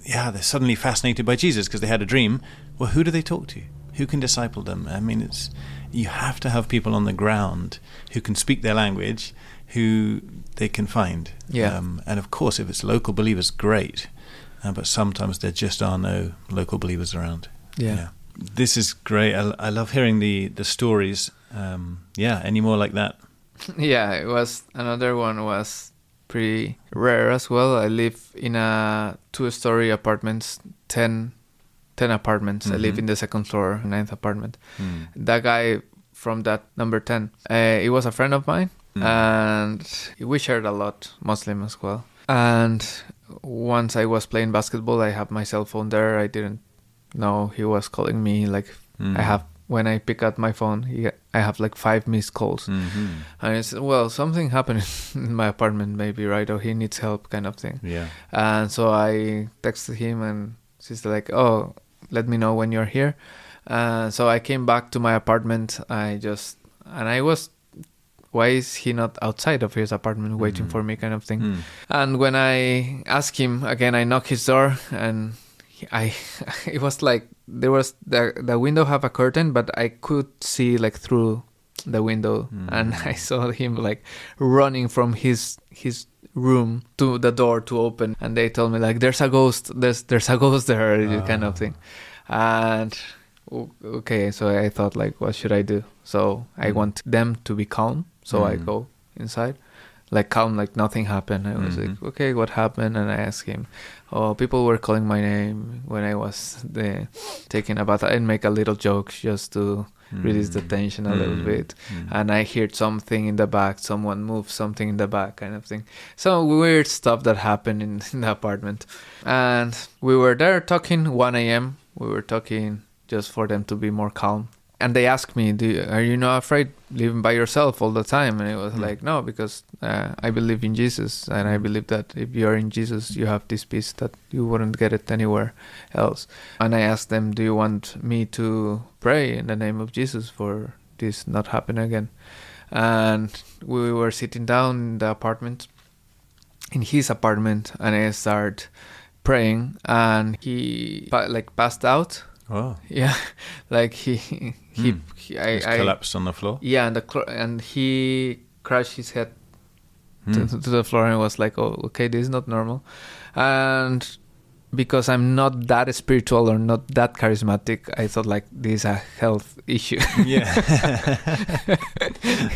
they're suddenly fascinated by Jesus because they had a dream. Well, who do they talk to? Who can disciple them? I mean, you have to have people on the ground who can speak their language, who they can find. Yeah. And of course, if it's local believers, great. But sometimes there just are no local believers around. Yeah. This is great. I love hearing the stories. Any more like that? Yeah, it was another one was pretty rare as well. I live in a 2-story apartments, 10 apartments. I live in the second floor, 9th apartment. That guy from that number 10, he was a friend of mine, and we shared a lot, Muslim as well. And once I was playing basketball, I have my cell phone there. I didn't know he was calling me. Like when I pick up my phone, I have like 5 missed calls. And I said, well, something happened in my apartment maybe, right? Or he needs help, kind of thing. Yeah. And so I texted him, and she's like, oh, let me know when you're here. So I came back to my apartment. I was, why is he not outside of his apartment waiting for me, kind of thing. And when I asked him again, I knocked his door, and it was like there was the window have a curtain, but I could see like through the window, and I saw him like running from his room to the door to open, and they told me like there's a ghost there, kind of thing. And okay, so I thought like, what should I do? So I want them to be calm, so I go inside, like calm, like nothing happened. I was like, okay, what happened? And I asked him, oh, people were calling my name when I was taking a bath. I'd make a little joke just to release the tension a little bit. And I heard something in the back, someone moved something in the back, kind of thing. So weird stuff that happened in the apartment. And we were there talking 1 a.m. We were talking just for them to be more calm. And they asked me, are you not afraid living by yourself all the time? And I was like, no, because I believe in Jesus. And I believe that if you are in Jesus, you have this peace that you wouldn't get it anywhere else. And I asked them, do you want me to pray in the name of Jesus for this not happen again? And we were sitting down in the apartment, in his apartment, and I started praying, and he passed out. Oh. Yeah, like he collapsed on the floor. Yeah, and he crashed his head to the floor, and was like, oh, okay, this is not normal. And because I'm not that spiritual or not that charismatic, I thought like this is a health issue. Yeah.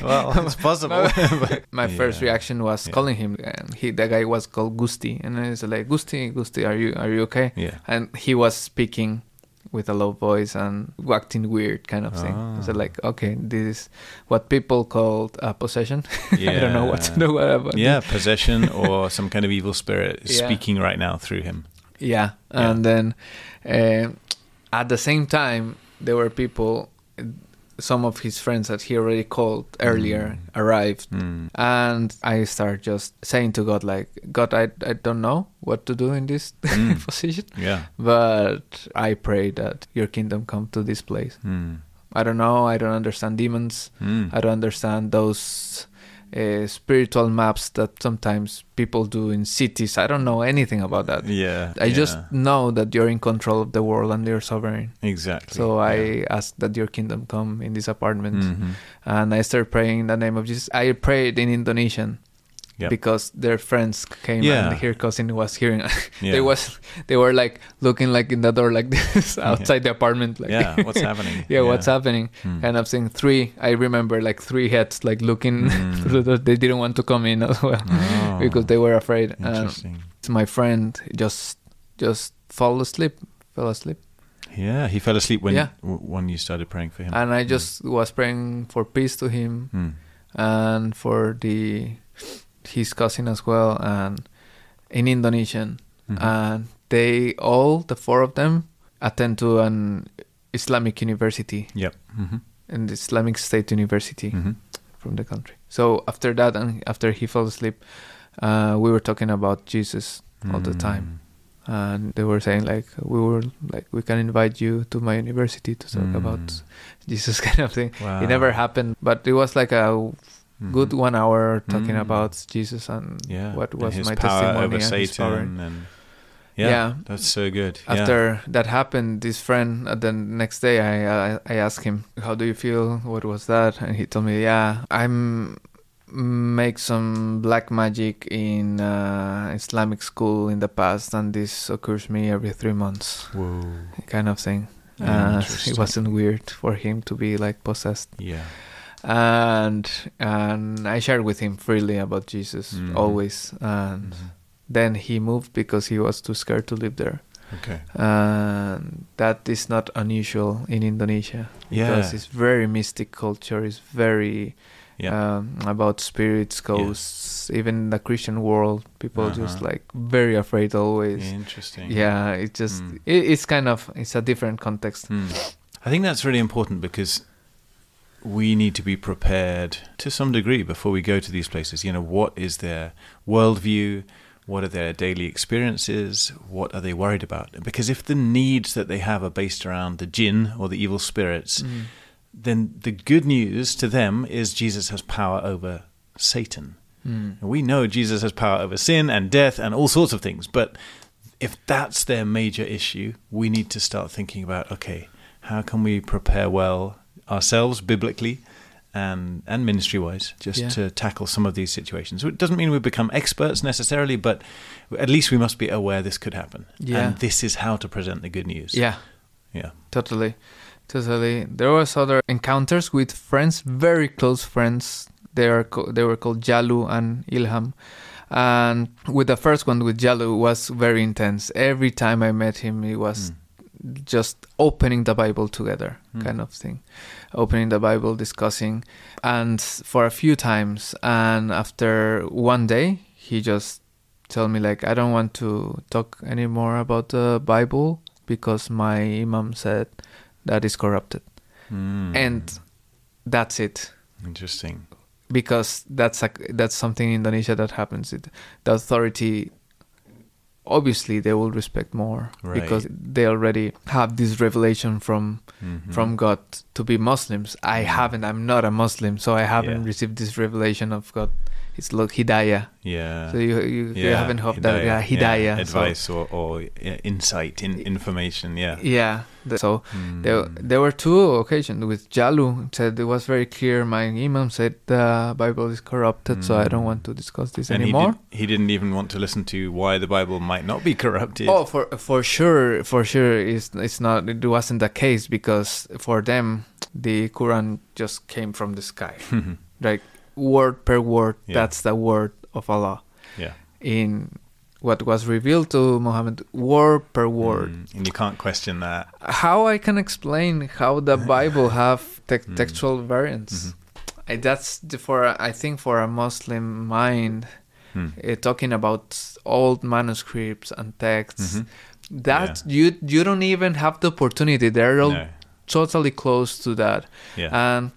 Well, it's possible. My first reaction was calling him, and the guy was called Gusti, and I was like, Gusti, are you okay? Yeah. And he was speaking with a low voice and acting weird, kind of thing. So like, okay, this is what people call possession. Yeah. I don't know what to do about it. Possession or some kind of evil spirit is speaking right now through him. Yeah. And then at the same time, there were people, some of his friends that he already called earlier arrived. And I started just saying to God, like, God, I don't know what to do in this position. Yeah. But I pray that your kingdom come to this place. I don't know. I don't understand demons. I don't understand those spiritual maps that sometimes people do in cities. I don't know anything about that. I just know that you're in control of the world and you're sovereign. Exactly. So I ask that your kingdom come in this apartment. And I started praying in the name of Jesus. I prayed in Indonesian. Because their friends came and her cousin was hearing. They were like looking like in the door like this outside the apartment. Like, what's happening? What's happening? And I'm saying 3. I remember like 3 heads like looking through the. They didn't want to come in as well because they were afraid. Interesting. My friend just fell asleep. Yeah, he fell asleep when you started praying for him. And I just was praying for peace to him and for his cousin as well, and in Indonesian. And they all, the 4 of them, attend to an Islamic university. And the Islamic State University from the country. So after that, and after he fell asleep, we were talking about Jesus all the time. And they were saying like, we can invite you to my university to talk about Jesus, kind of thing. It never happened, but it was like a good 1 hour talking about Jesus and what was his my power testimony over and Satan his power. And that's so good. After that happened, this friend, the next day I asked him, how do you feel? What was that? And he told me, I make some black magic in Islamic school in the past, and this occurs me every 3 months. Whoa. Kind of thing. It wasn't weird for him to be like possessed. And I shared with him freely about Jesus always, and then he moved because he was too scared to live there. And that is not unusual in Indonesia because it's very mystic culture. It's very about spirits, ghosts. Even the Christian world, people just like very afraid always. Interesting. It's just it's kind of a different context. I think that's really important because we need to be prepared to some degree before we go to these places. What is their worldview? What are their daily experiences? What are they worried about? Because if the needs that they have are based around the jinn or the evil spirits, then the good news to them is Jesus has power over Satan. And we know Jesus has power over sin and death and all sorts of things. But if that's their major issue, we need to start thinking about, okay, how can we prepare well ourselves biblically and ministry-wise to tackle some of these situations. It doesn't mean we become experts necessarily, but at least we must be aware this could happen. And this is how to present the good news. Totally. There was other encounters with friends, very close friends. They were called Jalu and Ilham. And with the first one, with Jalu, was very intense. Every time I met him, he was just opening the Bible together, kind of thing. Opening the Bible, discussing. And for a few times, and after one day, he just told me, like, I don't want to talk anymore about the Bible because my imam said that is corrupted. And that's it. Interesting. Because that's something in Indonesia that happens. The authority, obviously, they will respect more because they already have this revelation from God to be Muslims. I'm not a Muslim, so I haven't received this revelation of God. It's like Hidayah. So you haven't hope that Hidayah. Advice or insight, information. So there were two occasions with Jalu. Said it was very clear. My imam said the Bible is corrupted, so I don't want to discuss this anymore. He didn't even want to listen to why the Bible might not be corrupted. Oh, for sure, it's not. It wasn't the case because for them the Quran just came from the sky, like word per word. That's the word of Allah. In what was revealed to Muhammad, word per word. And you can't question that. How I can explain how the Bible have textual variants? That's for a Muslim mind, talking about old manuscripts and texts, that you don't even have the opportunity. They're all totally close to that. And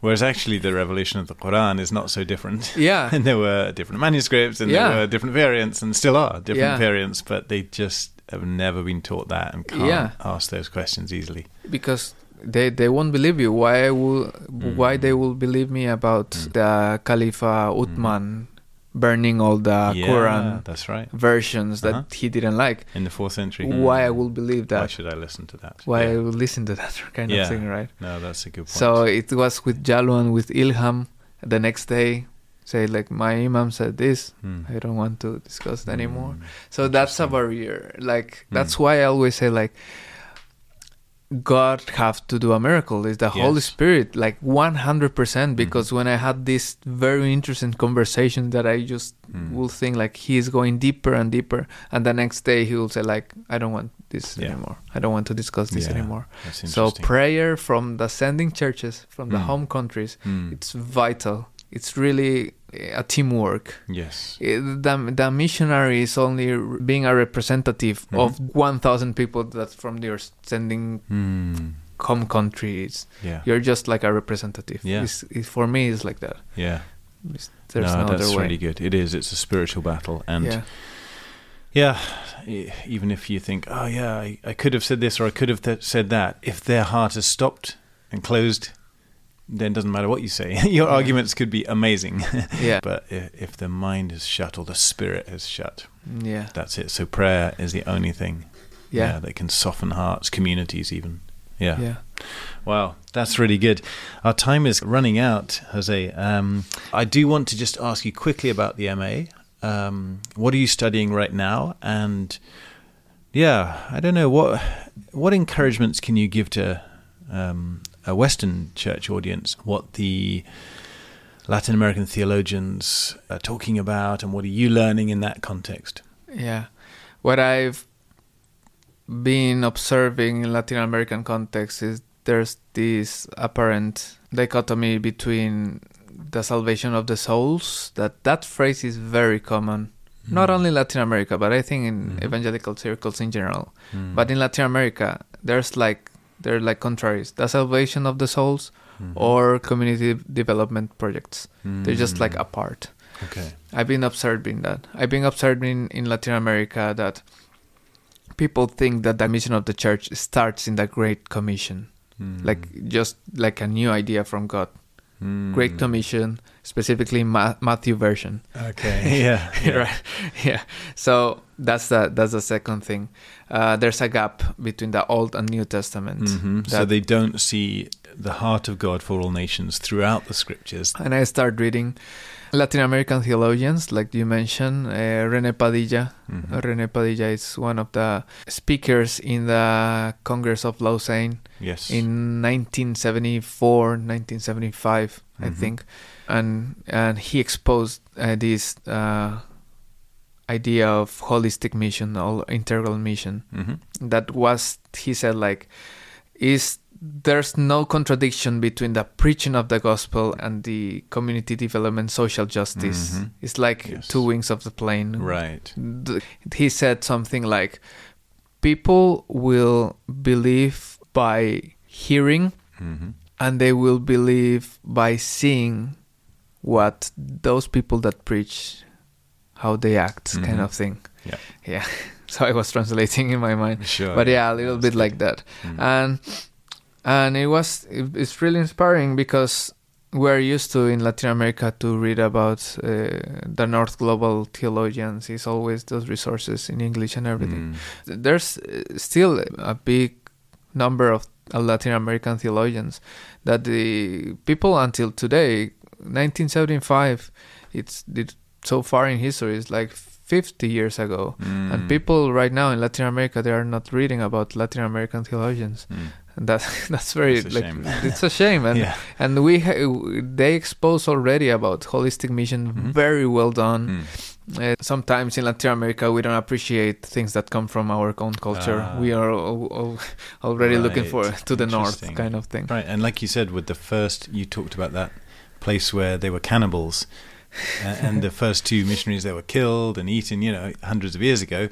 whereas actually the revelation of the Quran is not so different. And there were different manuscripts and there were different variants and still are different variants, but they just have never been taught that and can't ask those questions easily. Because they won't believe you. Why they will believe me about the Khalifa Uthman burning all the Quran that's right. versions that he didn't like in the 4th century? Why I will believe that? Why should I listen to that? Why I will listen to that kind of thing, right? No, that's a good point. So it was with Jalu and with Ilham. The next day, say like, my imam said this, I don't want to discuss it anymore. So that's a barrier. Like that's why I always say like, God have to do a miracle. It's the Holy Spirit, like 100%. Because when I had this very interesting conversation that I just will think like he's going deeper and deeper, and the next day he will say like, I don't want this anymore. I don't want to discuss this anymore. So prayer from the sending churches, from the home countries, it's vital. It's really a teamwork. Yes. The missionary is only being a representative of 1,000 people that's from your sending home countries. Yeah. You're just like a representative. Yeah. For me, it's like that. Yeah. There's no other that's way. Really good. It is. It's a spiritual battle. And even if you think, oh yeah, I could have said this or I could have said that, if their heart is stopped and closed, then it doesn't matter what you say. Your arguments could be amazing. But if the mind is shut or the spirit is shut, that's it. So prayer is the only thing that can soften hearts, communities even. Wow, that's really good. Our time is running out, Jose. I do want to just ask you quickly about the MA. What are you studying right now? And I don't know, what encouragements can you give to a Western church audience, what the Latin American theologians are talking about, and what are you learning in that context? Yeah. What I've been observing in Latin American context is there's this apparent dichotomy between the salvation of the souls, that phrase is very common, not only in Latin America, but I think in evangelical circles in general. But in Latin America, they're like contraries. The salvation of the souls or community development projects. They're just like apart. Okay. I've been observing that. I've been observing in Latin America that people think that the mission of the church starts in the Great Commission. Like just like a new idea from God. Great Commission, specifically Matthew version. Okay. Right. Yeah. So that's the second thing. There's a gap between the Old and New Testament. So they don't see the heart of God for all nations throughout the scriptures. And I start reading Latin American theologians, like you mentioned, René Padilla. René Padilla is one of the speakers in the Congress of Lausanne in 1974, 1975, I think. And he exposed this idea of holistic mission or integral mission. That was, he said, like, there's no contradiction between the preaching of the gospel and the community development, social justice. It's like two wings of the plane. Right. He said something like, people will believe by hearing and they will believe by seeing what those people that preach, how they act, kind of thing. Yeah. So I was translating in my mind. Sure. But a little bit like that. And it's really inspiring because we're used to in Latin America to read about the North Global theologians. It's always those resources in English and everything. There's still a big number of Latin American theologians that the people until today, 1975, it's so far in history, it's like 50 years ago. And people right now in Latin America, they are not reading about Latin American theologians. And that's very it's a shame. And and they expose already about holistic mission, very well done. Sometimes in Latin America we don't appreciate things that come from our own culture. We are already looking to the north, kind of thing. Right, and like you said, with the first, you talked about that place where they were cannibals, and the first two missionaries, they were killed and eaten, hundreds of years ago.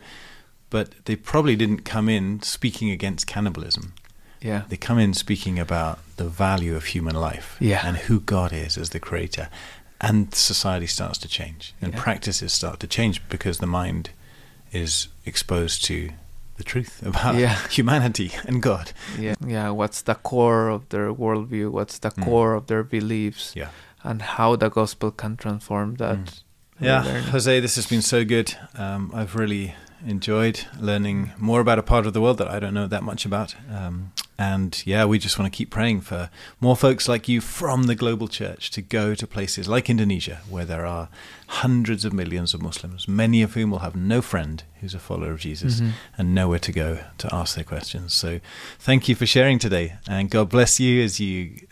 But they probably didn't come in speaking against cannibalism. Yeah. They come in speaking about the value of human life and who God is as the creator. And society starts to change and practices start to change because the mind is exposed to the truth about Yeah. humanity and God. Yeah. What's the core of their worldview? What's the core of their beliefs? Yeah. And how the gospel can transform that. Yeah, learning. Jose, this has been so good. I've really enjoyed learning more about a part of the world that I don't know that much about. And yeah, we just want to keep praying for more folks like you from the global church to go to places like Indonesia, where there are hundreds of millions of Muslims, many of whom will have no friend who's a follower of Jesus and nowhere to go to ask their questions. So thank you for sharing today, and God bless you as you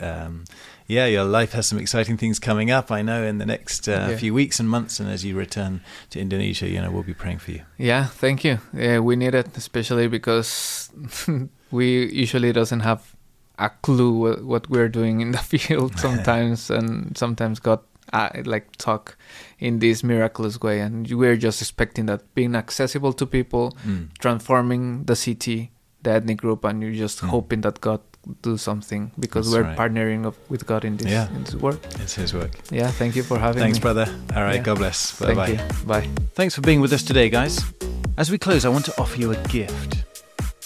your life has some exciting things coming up, I know, in the next few weeks and months. And as you return to Indonesia, we'll be praying for you. Yeah, thank you. We need it, especially because we usually doesn't have a clue what we're doing in the field sometimes. And sometimes God talk in this miraculous way. And we're just expecting that being accessible to people, transforming the city, the ethnic group, and you're just hoping that God do something, because That's we're right. partnering with God in this work. It's his work. Yeah, thank you for having me. Thanks, brother. All right, God bless. Bye-bye. Thank you. Bye. Thanks for being with us today, guys. As we close, I want to offer you a gift.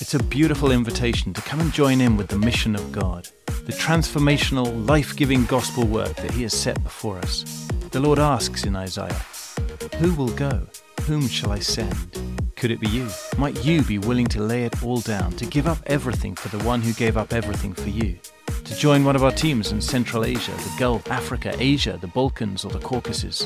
It's a beautiful invitation to come and join in with the mission of God, the transformational, life-giving gospel work that he has set before us. The Lord asks in Isaiah, "Who will go? Whom shall I send?" Could it be you? Might you be willing to lay it all down, to give up everything for the one who gave up everything for you? To join one of our teams in Central Asia, the Gulf, Africa, Asia, the Balkans, or the Caucasus?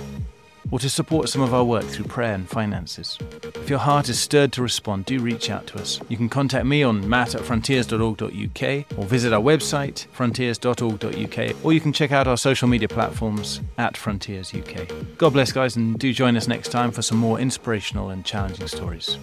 Or to support some of our work through prayer and finances? If your heart is stirred to respond, do reach out to us. You can contact me on matt@frontiers.org.uk, or visit our website, frontiers.org.uk, or you can check out our social media platforms @FrontiersUK. God bless, guys, and do join us next time for some more inspirational and challenging stories.